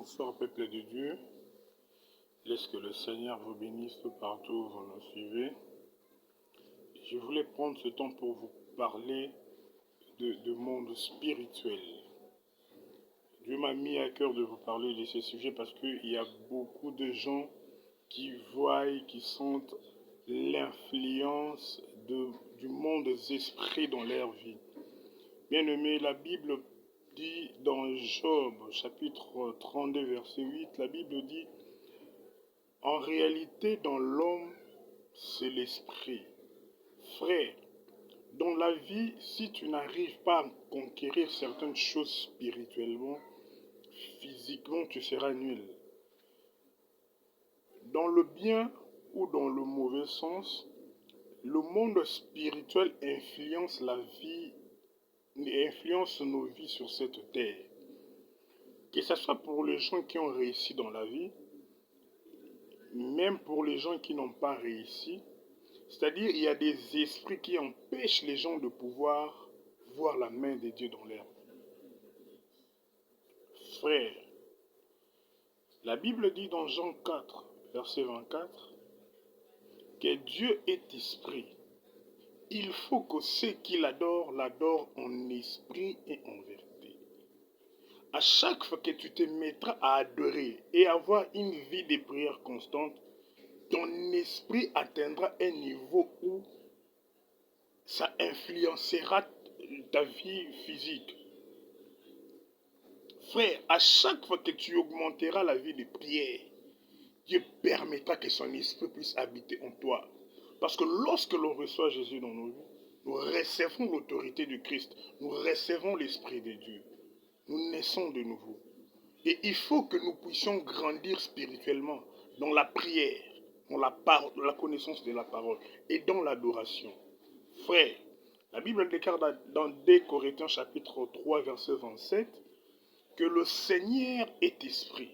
Bonsoir peuple de Dieu, laisse que le Seigneur vous bénisse partout où vous nous suivez. Je voulais prendre ce temps pour vous parler de monde spirituel. Dieu m'a mis à cœur de vous parler de ces sujets parce qu'il y a beaucoup de gens qui voient, qui sentent l'influence du monde des esprits dans leur vie. Bien-aimé, la Bible dit dans Job, chapitre 32, verset 8, la Bible dit: en réalité, dans l'homme, c'est l'esprit. Frère, dans la vie, si tu n'arrives pas à conquérir certaines choses spirituellement, physiquement, tu seras nul. Dans le bien ou dans le mauvais sens, le monde spirituel influence la vie, influence nos vies sur cette terre. Que ce soit pour les gens qui ont réussi dans la vie, même pour les gens qui n'ont pas réussi. C'est-à-dire, il y a des esprits qui empêchent les gens de pouvoir voir la main de Dieu dans leur vie. Frère, la Bible dit dans Jean 4, verset 24, que Dieu est esprit. Il faut que ceux qui l'adorent en esprit et en vérité. À chaque fois que tu te mettras à adorer et avoir une vie de prière constante, ton esprit atteindra un niveau où ça influencera ta vie physique. Frère, à chaque fois que tu augmenteras la vie de prière, Dieu permettra que son esprit puisse habiter en toi. Parce que lorsque l'on reçoit Jésus dans nos vies, nous recevons l'autorité du Christ, nous recevons l'Esprit de Dieu. Nous naissons de nouveau. Et il faut que nous puissions grandir spirituellement dans la prière, dans la connaissance de la parole et dans l'adoration. Frère, la Bible déclare dans 2 Corinthiens chapitre 3 verset 27 que le Seigneur est esprit.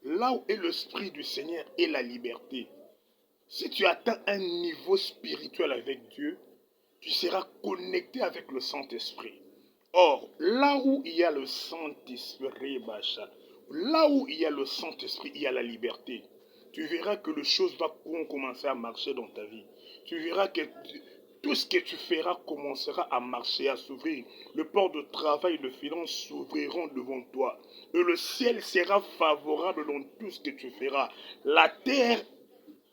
Là où est l'esprit du Seigneur est la liberté. Si tu atteins un niveau spirituel avec Dieu, tu seras connecté avec le Saint-Esprit. Or, là où il y a le Saint-Esprit, là où il y a le Saint-Esprit, il y a la liberté. Tu verras que les choses vont commencer à marcher dans ta vie. Tu verras que tout ce que tu feras commencera à marcher, à s'ouvrir. Le port de travail, de finances s'ouvriront devant toi. Et le ciel sera favorable dans tout ce que tu feras. La terre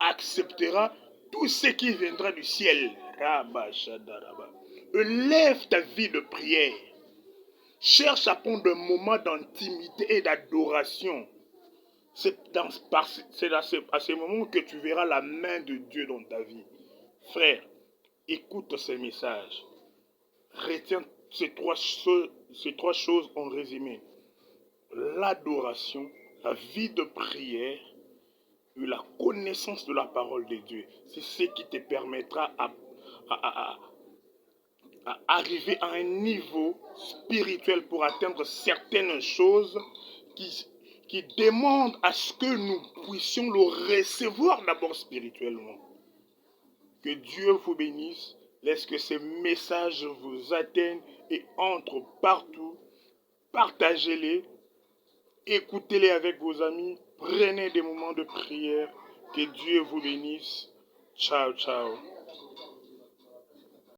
acceptera tout ce qui viendra du ciel. Lève ta vie de prière. Cherche à prendre un moment d'intimité et d'adoration. C'est à ce moment que tu verras la main de Dieu dans ta vie. Frère, écoute ces messages. Retiens ces trois choses en résumé. L'adoration, la vie de prière et la connaissance de la parole de Dieu. C'est ce qui te permettra à arriver à un niveau spirituel pour atteindre certaines choses qui demandent à ce que nous puissions le recevoir d'abord spirituellement. Que Dieu vous bénisse. Laisse que ces messages vous atteignent et entrent partout. Partagez-les. Écoutez-les avec vos amis. Prenez des moments de prière. Que Dieu vous bénisse. Ciao, ciao.